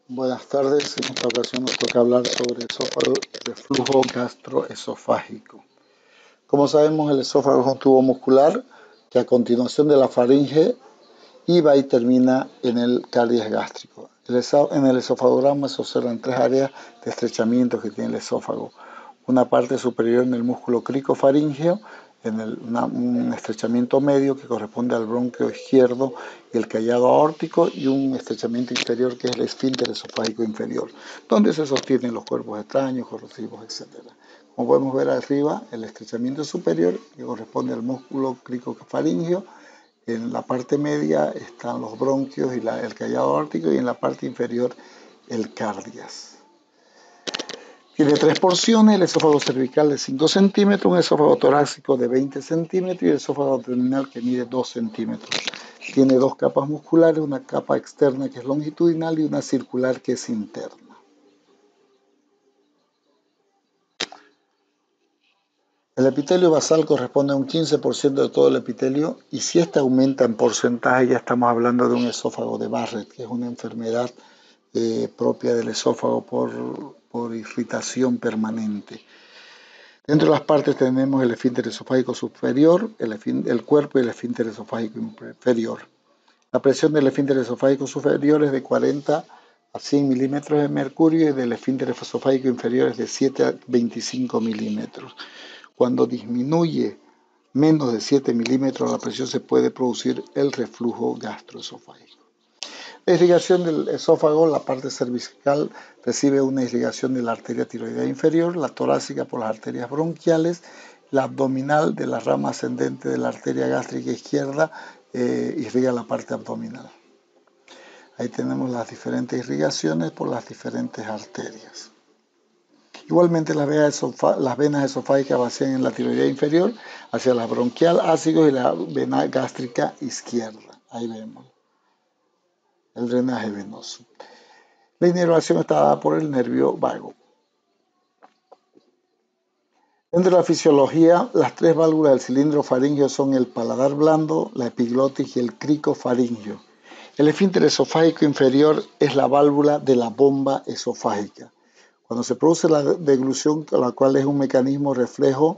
Buenas tardes, en esta ocasión nos toca hablar sobre esófago y reflujo gastroesofágico. Como sabemos, el esófago es un tubo muscular que a continuación de la faringe iba y termina en el cardias gástrico. En el esofagograma se observan tres áreas de estrechamiento que tiene el esófago. Una parte superior en el músculo cricofaríngeo, un estrechamiento medio que corresponde al bronquio izquierdo y el callado aórtico, y un estrechamiento inferior que es el esfínter esofágico inferior, donde se sostienen los cuerpos extraños, corrosivos, etc. Como podemos ver arriba, el estrechamiento superior que corresponde al músculo cricofaríngeo. En la parte media están los bronquios y el callado aórtico, y en la parte inferior el cardias. Tiene tres porciones: el esófago cervical de 5 centímetros, un esófago torácico de 20 centímetros y el esófago abdominal que mide 2 centímetros. Tiene dos capas musculares, una capa externa que es longitudinal y una circular que es interna. El epitelio basal corresponde a un 15% de todo el epitelio, y si este aumenta en porcentaje ya estamos hablando de un esófago de Barrett, que es una enfermedad propia del esófago por irritación permanente. Dentro de las partes tenemos el esfínter esofágico superior, el cuerpo y el esfínter esofágico inferior. La presión del esfínter esofágico superior es de 40 a 100 milímetros de mercurio y del esfínter esofágico inferior es de 7 a 25 milímetros. Cuando disminuye menos de 7 milímetros la presión, se puede producir el reflujo gastroesofágico. La irrigación del esófago: la parte cervical recibe una irrigación de la arteria tiroidea inferior, la torácica por las arterias bronquiales, la abdominal de la rama ascendente de la arteria gástrica izquierda irriga la parte abdominal. Ahí tenemos las diferentes irrigaciones por las diferentes arterias. Igualmente las venas esofágicas vacían en la tiroidea inferior hacia la bronquial, ácidos, y la vena gástrica izquierda. Ahí vemos el drenaje venoso. La inervación está dada por el nervio vago. Dentro de la fisiología, las tres válvulas del cilindro faríngeo son el paladar blando, la epiglotis y el cricofaríngeo. El esfínter esofágico inferior es la válvula de la bomba esofágica. Cuando se produce la deglución, la cual es un mecanismo reflejo,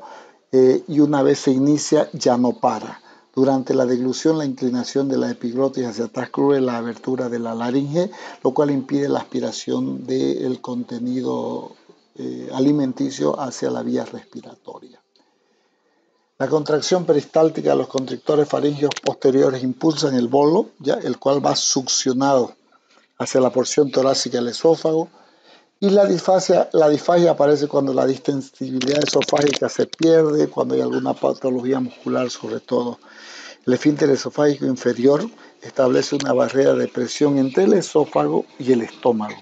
y una vez se inicia ya no para. Durante la deglución, la inclinación de la epiglotis hacia atrás cubre la abertura de la laringe, lo cual impide la aspiración del contenido alimenticio hacia la vía respiratoria. La contracción peristáltica de los constrictores faringeos posteriores impulsan el bolo, el cual va succionado hacia la porción torácica del esófago. Y la disfagia aparece cuando la distensibilidad esofágica se pierde, cuando hay alguna patología muscular sobre todo. El esfínter esofágico inferior establece una barrera de presión entre el esófago y el estómago.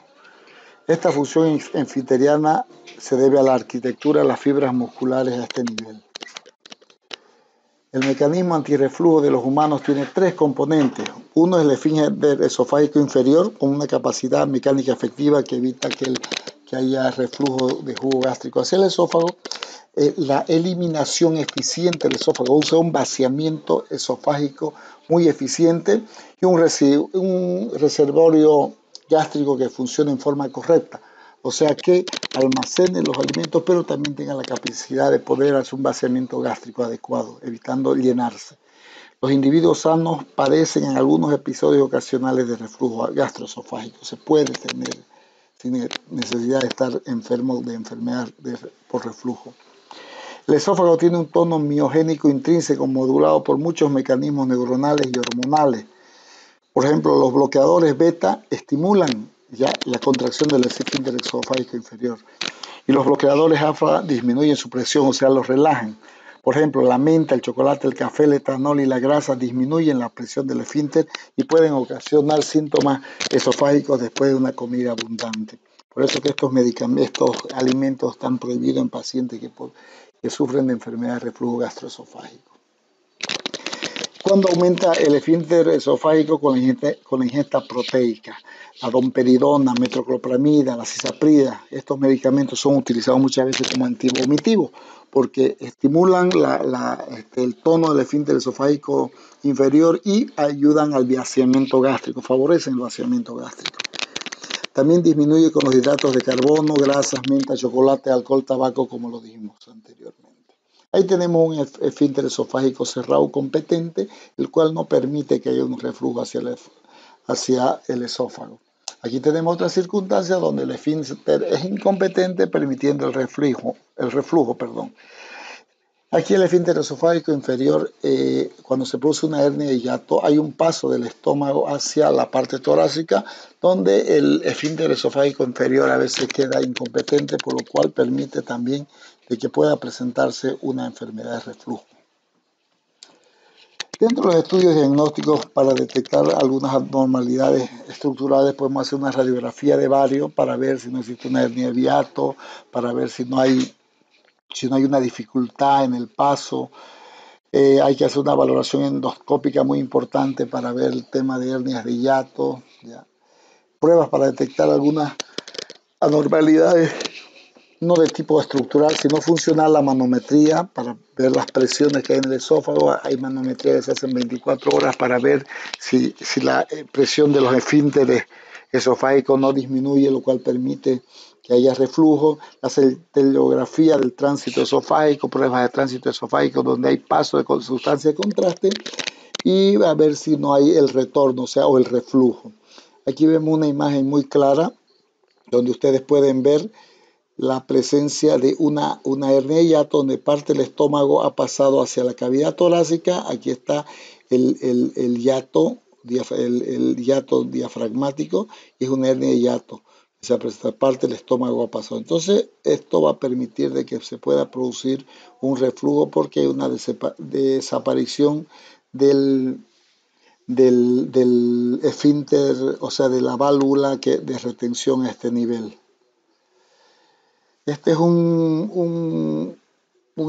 Esta función esfinteriana se debe a la arquitectura de las fibras musculares a este nivel. El mecanismo antirreflujo de los humanos tiene tres componentes. Uno es el esfínter esofágico inferior, con una capacidad mecánica efectiva que evita que haya reflujo de jugo gástrico hacia el esófago. La eliminación eficiente del esófago, usa un vaciamiento esofágico muy eficiente y un reservorio gástrico que funciona en forma correcta. O sea que almacene los alimentos, pero también tenga la capacidad de poder hacer un vaciamiento gástrico adecuado, evitando llenarse. Los individuos sanos padecen en algunos episodios ocasionales de reflujo gastroesofágico. Se puede tener sin necesidad de estar enfermo de enfermedad por reflujo. El esófago tiene un tono miogénico intrínseco modulado por muchos mecanismos neuronales y hormonales. Por ejemplo, los bloqueadores beta estimulan la contracción del esfínter esofágico inferior, y los bloqueadores alfa disminuyen su presión, o sea, los relajan. Por ejemplo, la menta, el chocolate, el café, el etanol y la grasa disminuyen la presión del esfínter y pueden ocasionar síntomas esofágicos después de una comida abundante. Por eso que estos alimentos están prohibidos en pacientes que sufren de enfermedad de reflujo gastroesofágico. Cuando aumenta el esfínter esofágico con la ingesta proteica, la domperidona, metoclopramida, la cisaprida, estos medicamentos son utilizados muchas veces como antivomitivos porque estimulan el tono del esfínter esofágico inferior y ayudan al vaciamiento gástrico, favorecen el vaciamiento gástrico. También disminuye con los hidratos de carbono, grasas, menta, chocolate, alcohol, tabaco, como lo dijimos anteriormente. Ahí tenemos un esfínter esofágico cerrado competente, el cual no permite que haya un reflujo hacia el esófago. Aquí tenemos otra circunstancia donde el esfínter es incompetente, permitiendo el reflujo. Aquí el esfínter esofágico inferior, cuando se produce una hernia de hiato, hay un paso del estómago hacia la parte torácica, donde el esfínter esofágico inferior a veces queda incompetente, por lo cual permite también de que pueda presentarse una enfermedad de reflujo. Dentro de los estudios diagnósticos para detectar algunas abnormalidades estructurales, podemos hacer una radiografía de vario para ver si no existe una hernia de hiato, para ver si no hay una dificultad en el paso. Hay que hacer una valoración endoscópica muy importante para ver el tema de hernias de hiato. ¿Ya? Pruebas para detectar algunas anormalidades, no de tipo estructural, sino funcional, la manometría para ver las presiones que hay en el esófago. Hay manometría que se hacen 24 horas para ver si la presión de los esfínteres esofágicos no disminuye, lo cual permite que haya reflujo. La celulografía del tránsito esofágico, pruebas de tránsito esofágico donde hay paso de sustancia de contraste, y a ver si no hay el retorno, o el reflujo. Aquí vemos una imagen muy clara donde ustedes pueden ver la presencia de una hernia de hiato donde parte del estómago ha pasado hacia la cavidad torácica. Aquí está el hiato diafragmático, y es una hernia de hiato. Esa parte del estómago ha pasado. Entonces, esto va a permitir de que se pueda producir un reflujo porque hay una desaparición del esfínter, o sea, de la válvula de retención a este nivel. Este es un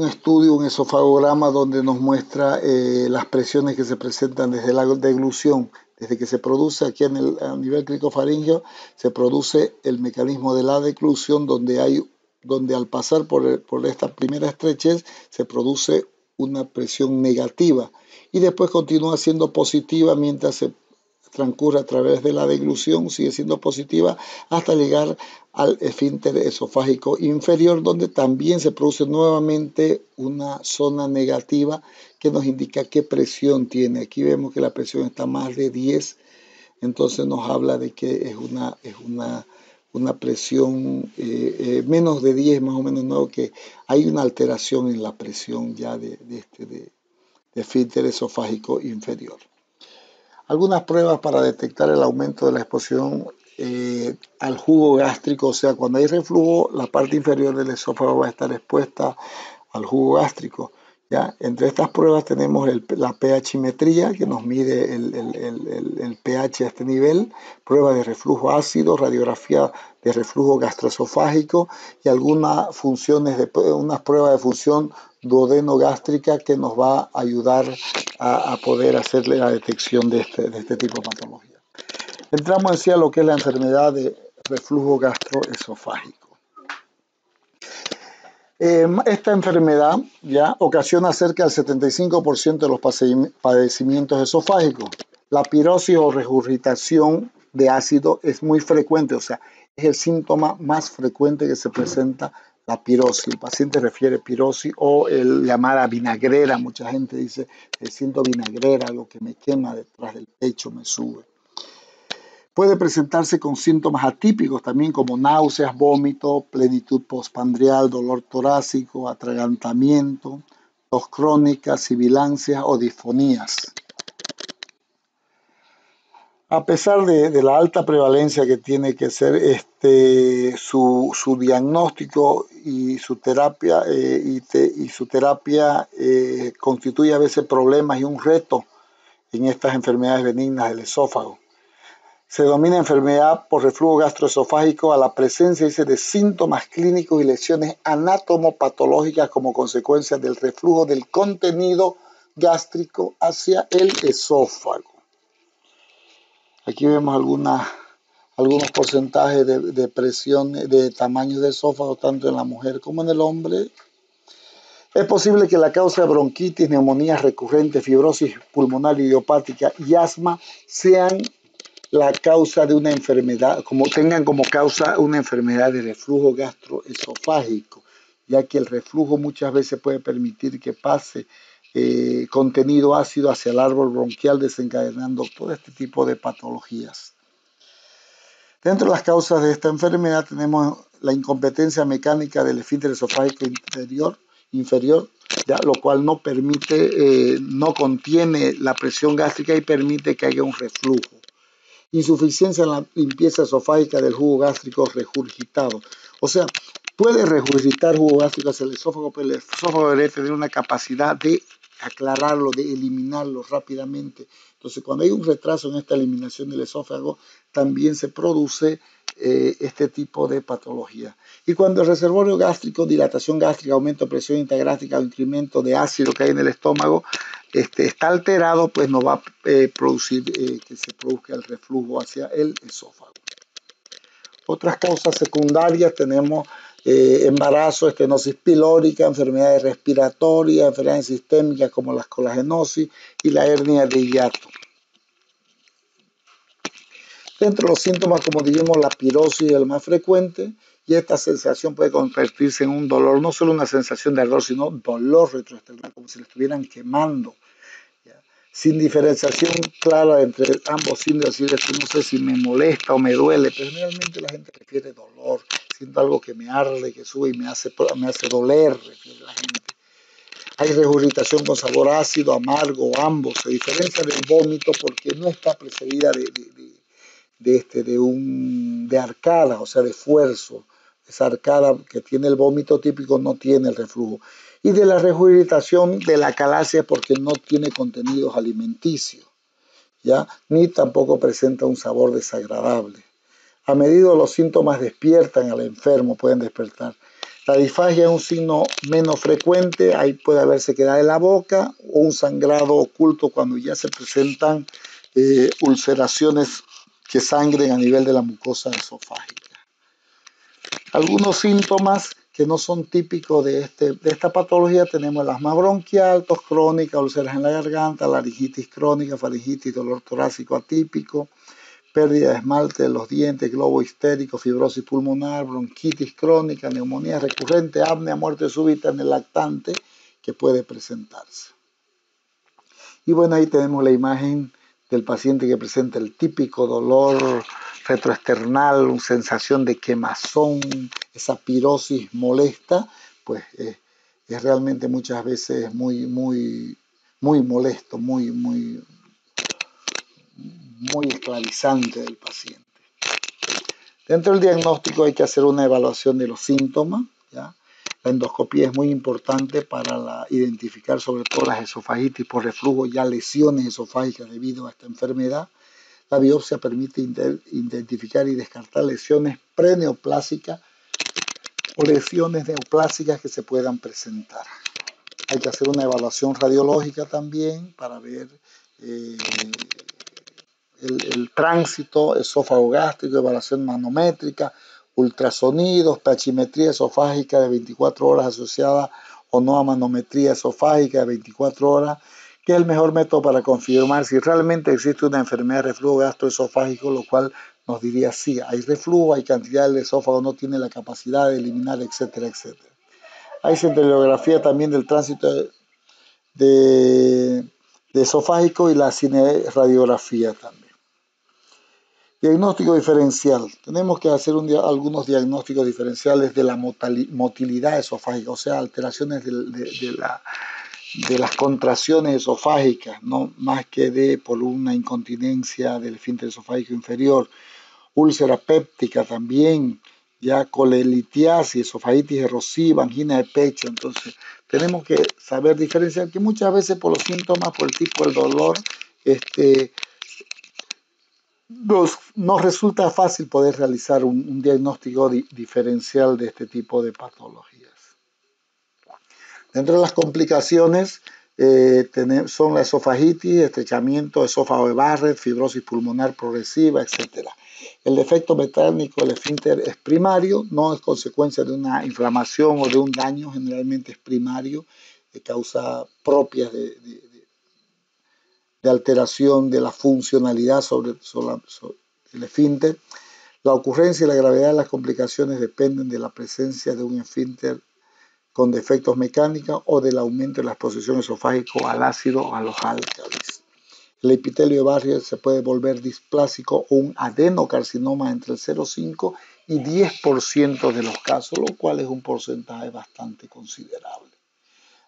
estudio, un esofagograma donde nos muestra las presiones que se presentan desde la deglución, desde que se produce aquí a nivel cricofaríngeo, se produce el mecanismo de la deglución donde al pasar por esta primera estrechez se produce una presión negativa y después continúa siendo positiva mientras se transcurre a través de la deglución, sigue siendo positiva hasta llegar al esfínter esofágico inferior, donde también se produce nuevamente una zona negativa que nos indica qué presión tiene. Aquí vemos que la presión está más de 10, entonces nos habla de que es una presión menos de 10, más o menos, ¿no? Que hay una alteración en la presión ya de esfínter esofágico inferior. Algunas pruebas para detectar el aumento de la exposición al jugo gástrico, o sea, cuando hay reflujo, la parte inferior del esófago va a estar expuesta al jugo gástrico. ¿Ya? Entre estas pruebas tenemos la pHimetría, que nos mide el pH a este nivel, prueba de reflujo ácido, radiografía de reflujo gastroesofágico y unas pruebas de función duodenogástrica que nos va a ayudar a poder hacerle la detección de este tipo de patología. Entramos en sí a lo que es la enfermedad de reflujo gastroesofágico. Esta enfermedad ya ocasiona cerca del 75% de los padecimientos esofágicos. La pirosis o regurgitación de ácido es muy frecuente, o sea, es el síntoma más frecuente que se presenta, la pirosis. El paciente refiere pirosis o llamada vinagrera. Mucha gente dice, siento vinagrera, lo que me quema detrás del pecho, me sube. Puede presentarse con síntomas atípicos también como náuseas, vómito, plenitud postprandial, dolor torácico, atragantamiento, tos crónica, sibilancias o disfonías. A pesar de la alta prevalencia que tiene que ser su diagnóstico y su terapia, constituye a veces problemas y un reto en estas enfermedades benignas del esófago. Se denomina enfermedad por reflujo gastroesofágico a la presencia de síntomas clínicos y lesiones anatomopatológicas como consecuencia del reflujo del contenido gástrico hacia el esófago. Aquí vemos algunos porcentajes de presión de tamaño de esófago tanto en la mujer como en el hombre. Es posible que la causa de bronquitis, neumonías recurrentes, fibrosis pulmonar idiopática y asma sean la causa de una enfermedad, como tengan como causa una enfermedad de reflujo gastroesofágico, ya que el reflujo muchas veces puede permitir que pase contenido ácido hacia el árbol bronquial, desencadenando todo este tipo de patologías. Dentro de las causas de esta enfermedad tenemos la incompetencia mecánica del esfínter esofágico inferior, ya, lo cual no permite, no contiene la presión gástrica y permite que haya un reflujo. Insuficiencia en la limpieza esofágica del jugo gástrico regurgitado. O sea, puede regurgitar jugo gástrico hacia el esófago, pero el esófago debe tener una capacidad de aclararlo, de eliminarlo rápidamente. Entonces, cuando hay un retraso en esta eliminación del esófago, también se produce este tipo de patología. Y cuando el reservorio gástrico, dilatación gástrica, aumento de presión intragástrica o incremento de ácido que hay en el estómago, está alterado, pues no va a producir que se produzca el reflujo hacia el esófago. Otras causas secundarias tenemos embarazo, estenosis pilórica, enfermedades respiratorias, enfermedades sistémicas como la colagenosis y la hernia de hiato. Dentro de los síntomas, como dijimos, la pirosis es el más frecuente y esta sensación puede convertirse en un dolor, no solo una sensación de ardor, sino dolor retroesternal, como si le estuvieran quemando. ¿Ya? Sin diferenciación clara entre ambos síntomas, no sé si me molesta o me duele, pero generalmente la gente prefiere dolor, siento algo que me arde, que sube y me hace doler, refiere la gente. Hay regurgitación con sabor ácido, amargo, ambos. Se diferencia del vómito porque no está precedida de arcada, o sea, de esfuerzo. Esa arcada que tiene el vómito típico no tiene el reflujo. Y de la regurgitación de la calacia porque no tiene contenidos alimenticios, ¿ya? Ni tampoco presenta un sabor desagradable. A medida los síntomas despiertan al enfermo, pueden despertar. La disfagia es un signo menos frecuente, ahí puede haber sequedad de la boca o un sangrado oculto cuando ya se presentan ulceraciones que sangren a nivel de la mucosa esofágica. Algunos síntomas que no son típicos de esta patología tenemos el asma bronquial, tos crónica, úlceras en la garganta, laringitis crónica, faringitis, dolor torácico atípico, pérdida de esmalte de los dientes, globo histérico, fibrosis pulmonar, bronquitis crónica, neumonía recurrente, apnea, muerte súbita en el lactante que puede presentarse. Y bueno, ahí tenemos la imagen del paciente que presenta el típico dolor retroesternal, una sensación de quemazón, esa pirosis molesta, pues es realmente muchas veces muy molesto, muy esclavizante del paciente. Dentro del diagnóstico hay que hacer una evaluación de los síntomas, ¿ya? La endoscopía es muy importante para identificar sobre todo las esofagitis por reflujo, ya lesiones esofágicas debido a esta enfermedad. La biopsia permite identificar y descartar lesiones preneoplásicas o lesiones neoplásicas que se puedan presentar. Hay que hacer una evaluación radiológica también para ver el tránsito esófago gástrico, evaluación manométrica, ultrasonidos, tachimetría esofágica de 24 horas asociada o no a manometría esofágica de 24 horas, que es el mejor método para confirmar si realmente existe una enfermedad de reflujo gastroesofágico, lo cual nos diría sí, hay reflujo, hay cantidad del esófago, no tiene la capacidad de eliminar, etcétera, etcétera. Hay centralografía también del tránsito de esofágico y la cineradiografía también. Diagnóstico diferencial. Tenemos que hacer algunos diagnósticos diferenciales de la motilidad esofágica, o sea, alteraciones de las contracciones esofágicas, no más que por una incontinencia del esfínter esofágico inferior, úlcera péptica también, ya colelitiasis, esofagitis erosiva, angina de pecho. Entonces, tenemos que saber diferenciar que muchas veces por los síntomas, por el tipo del dolor, nos resulta fácil poder realizar un diagnóstico diferencial de este tipo de patologías. Dentro de las complicaciones son la esofagitis, estrechamiento, esófago de Barrett, fibrosis pulmonar progresiva, etc. El defecto mecánico del esfínter es primario, no es consecuencia de una inflamación o de un daño, generalmente es primario, de causa propia de alteración de la funcionalidad el esfínter. La ocurrencia y la gravedad de las complicaciones dependen de la presencia de un esfínter con defectos mecánicos o del aumento de la exposición esofágica al ácido o a los álcalis. El epitelio de Barrier se puede volver displásico o un adenocarcinoma entre el 0,5 y 10% de los casos, lo cual es un porcentaje bastante considerable.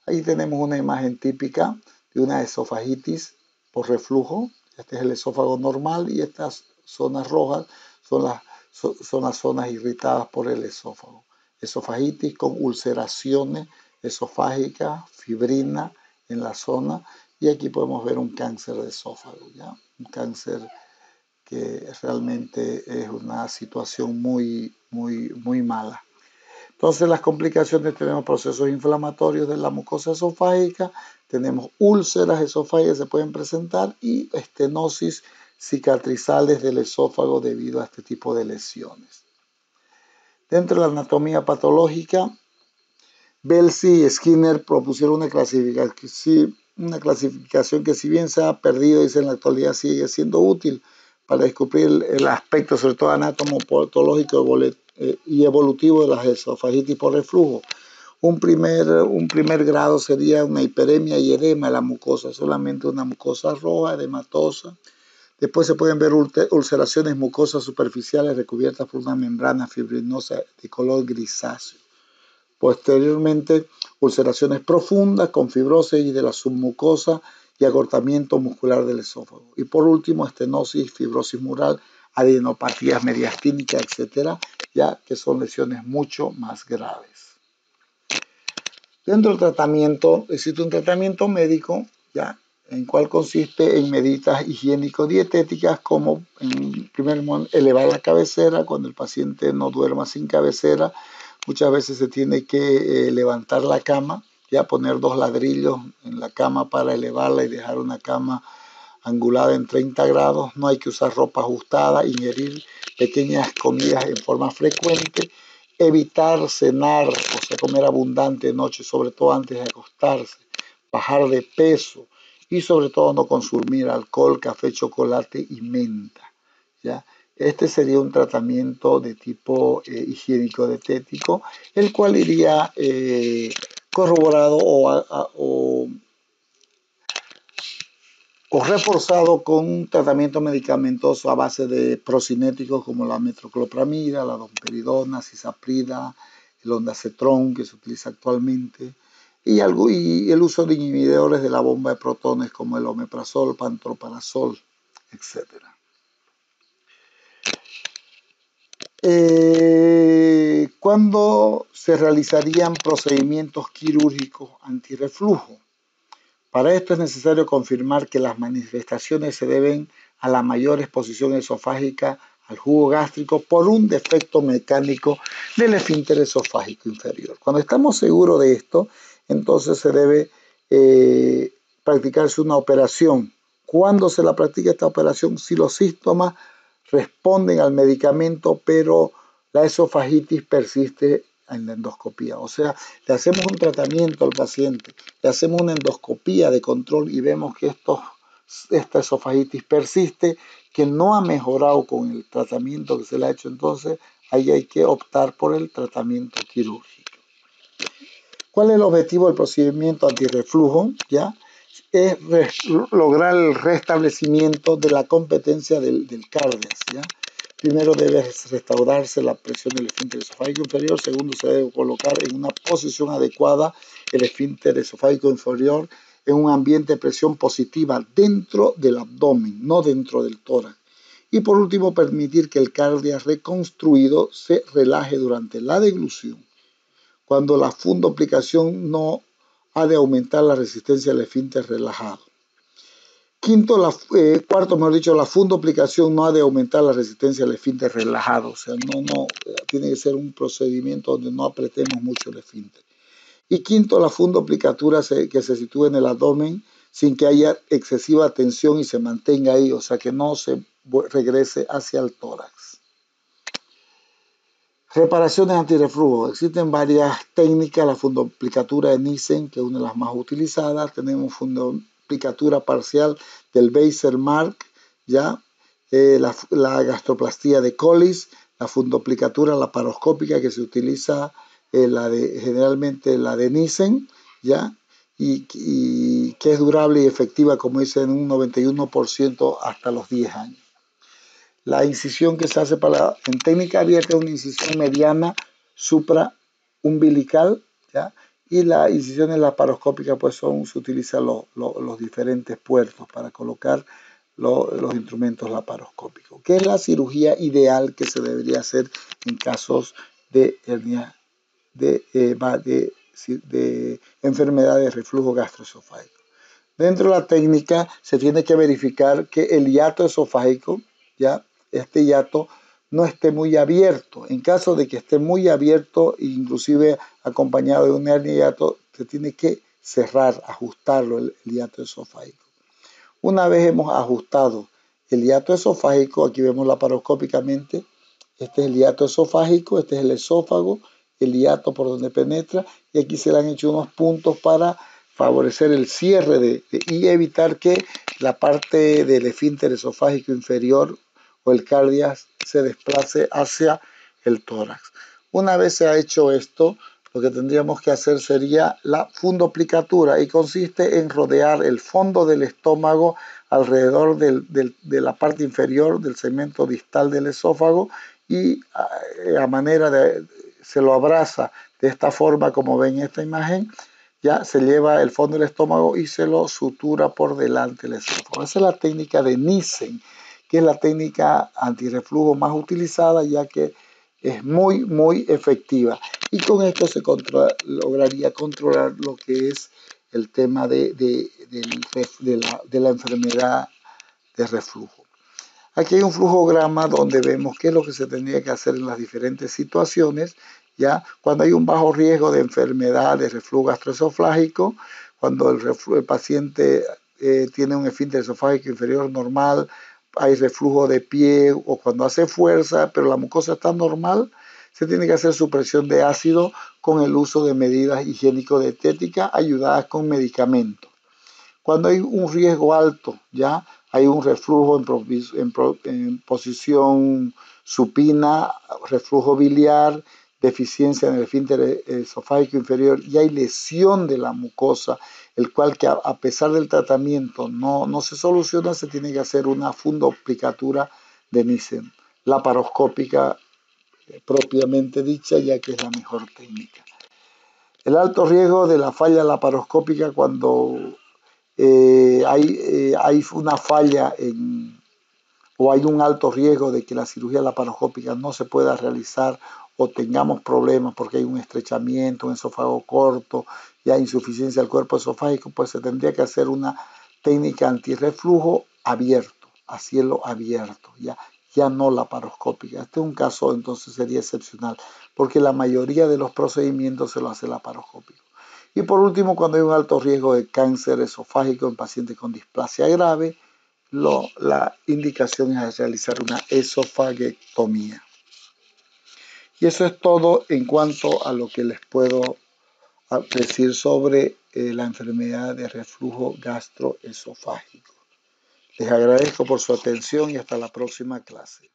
Ahí tenemos una imagen típica de una esofagitis por reflujo. Este es el esófago normal y estas zonas rojas son las zonas irritadas por el esófago. Esofagitis con ulceraciones esofágicas, fibrina en la zona, y aquí podemos ver un cáncer de esófago, ¿ya? Un cáncer que realmente es una situación muy mala. Entonces, las complicaciones, tenemos procesos inflamatorios de la mucosa esofágica, tenemos úlceras esofágicas que se pueden presentar y estenosis cicatrizales del esófago debido a este tipo de lesiones. Dentro de la anatomía patológica, Belsey y Skinner propusieron una clasificación que, si bien se ha perdido, dice, en la actualidad sigue siendo útil para descubrir el aspecto, sobre todo anatomopatológico y evolutivo de las esofagitis por reflujo. Un primer grado sería una hiperemia y edema de la mucosa, solamente una mucosa roja, edematosa. Después se pueden ver ulceraciones mucosas superficiales recubiertas por una membrana fibrinosa de color grisáceo. Posteriormente, ulceraciones profundas con fibrosis de la submucosa y acortamiento muscular del esófago. Y por último, estenosis, fibrosis mural, adenopatías mediastínicas, etcétera, ya que son lesiones mucho más graves. Dentro del tratamiento, existe un tratamiento médico, ya, en cual consiste en medidas higiénico-dietéticas, como, en primer momento, elevar la cabecera cuando el paciente no duerma sin cabecera. Muchas veces se tiene que levantar la cama, ya, poner 2 ladrillos en la cama para elevarla y dejar una cama angulada en 30 grados. No hay que usar ropa ajustada, ingerir pequeñas comidas en forma frecuente, evitar cenar, o sea, comer abundante de noche, sobre todo antes de acostarse, bajar de peso y sobre todo no consumir alcohol, café, chocolate y menta, ¿ya? Este sería un tratamiento de tipo higiénico-dietético, el cual iría corroborado o reforzado con un tratamiento medicamentoso a base de procinéticos como la metoclopramida, la domperidona, cisaprida, el ondansetron que se utiliza actualmente, y el uso de inhibidores de la bomba de protones como el omeprazol, pantoprazol, etc. ¿Cuándo se realizarían procedimientos quirúrgicos antirreflujo? Para esto es necesario confirmar que las manifestaciones se deben a la mayor exposición esofágica al jugo gástrico por un defecto mecánico del esfínter esofágico inferior. Cuando estamos seguros de esto, entonces se debe practicarse una operación. ¿Cuándo se la practica esta operación? Si los síntomas responden al medicamento, pero la esofagitis persiste en la endoscopía. O sea, le hacemos un tratamiento al paciente, le hacemos una endoscopía de control y vemos que esta esofagitis persiste, que no ha mejorado con el tratamiento que se le ha hecho. Entonces, ahí hay que optar por el tratamiento quirúrgico. ¿Cuál es el objetivo del procedimiento antirreflujo? ¿Ya? Es lograr el restablecimiento de la competencia del cardias, ¿ya? Primero debe restaurarse la presión del esfínter esofágico inferior. Segundo, se debe colocar en una posición adecuada el esfínter esofágico inferior en un ambiente de presión positiva dentro del abdomen, no dentro del tórax. Y por último, permitir que el cardias reconstruido se relaje durante la deglución, cuando la fundoplicación no ha de aumentar la resistencia del esfínter relajado. Cuarto, mejor dicho, la fundoplicación no ha de aumentar la resistencia del esfínter relajado. O sea, tiene que ser un procedimiento donde no apretemos mucho el esfínter. Y quinto, la fundoplicatura que se sitúe en el abdomen sin que haya excesiva tensión y se mantenga ahí, o sea, que no se regrese hacia el tórax. Reparaciones antirreflujo. Existen varias técnicas. La fundoplicatura de Nissen, que es una de las más utilizadas. Tenemos fundoplicatura parcial del Weissenmark, ¿ya? la gastroplastía de Colles, la fundoplicatura laparoscópica que se utiliza, generalmente la de Nissen, ¿ya? Y que es durable y efectiva, como dice, en un 91% hasta los 10 años. La incisión que se hace en técnica abierta es una incisión mediana supraumbilical, ¿ya? Y las incisiones laparoscópicas pues se utilizan los diferentes puertos para colocar los instrumentos laparoscópicos, que es la cirugía ideal que se debería hacer en casos de hernia de enfermedad de reflujo gastroesofágico. Dentro de la técnica se tiene que verificar que el hiato esofágico, ya este hiato, no esté muy abierto. En caso de que esté muy abierto, inclusive acompañado de un hernia hiato, se tiene que cerrar, ajustarlo el hiato esofágico. Una vez hemos ajustado el hiato esofágico, aquí vemos laparoscópicamente, este es el hiato esofágico, este es el esófago, el hiato por donde penetra, y aquí se le han hecho unos puntos para favorecer el cierre y evitar que la parte del esfínter esofágico inferior o el cardias se desplace hacia el tórax. Una vez se ha hecho esto, lo que tendríamos que hacer sería la fundoplicatura, y consiste en rodear el fondo del estómago alrededor de la parte inferior del segmento distal del esófago, y a manera se lo abraza de esta forma como ven en esta imagen. Ya se lleva el fondo del estómago y se lo sutura por delante del esófago. Esa es la técnica de Nissen, que es la técnica antirreflujo más utilizada, ya que es muy efectiva. Y con esto se lograría controlar lo que es el tema de la enfermedad de reflujo. Aquí hay un flujograma donde vemos qué es lo que se tendría que hacer en las diferentes situaciones, ¿ya? Cuando hay un bajo riesgo de enfermedad de reflujo gastroesofágico, cuando el paciente tiene un esfínter esofágico inferior normal, hay reflujo de pie, o cuando hace fuerza, pero la mucosa está normal, se tiene que hacer supresión de ácido con el uso de medidas higiénico-dietéticas ayudadas con medicamentos. Cuando hay un riesgo alto, ya hay un reflujo en posición supina, reflujo biliar, deficiencia en el esfínter esofágico inferior, y hay lesión de la mucosa, el cual que a pesar del tratamiento no se soluciona, se tiene que hacer una fundoplicatura de Nissen, laparoscópica propiamente dicha, ya que es la mejor técnica. El alto riesgo de la falla laparoscópica cuando hay una falla o hay un alto riesgo de que la cirugía laparoscópica no se pueda realizar, o tengamos problemas porque hay un estrechamiento, un esófago corto, ya insuficiencia del cuerpo esofágico, pues se tendría que hacer una técnica antirreflujo abierto, a cielo abierto, ya no laparoscópica. Este es un caso, entonces sería excepcional, porque la mayoría de los procedimientos se lo hace laparoscópico. Y por último, cuando hay un alto riesgo de cáncer esofágico en pacientes con displasia grave, la indicación es realizar una esofaguectomía. Y eso es todo en cuanto a lo que les puedo decir sobre la enfermedad de reflujo gastroesofágico. Les agradezco por su atención y hasta la próxima clase.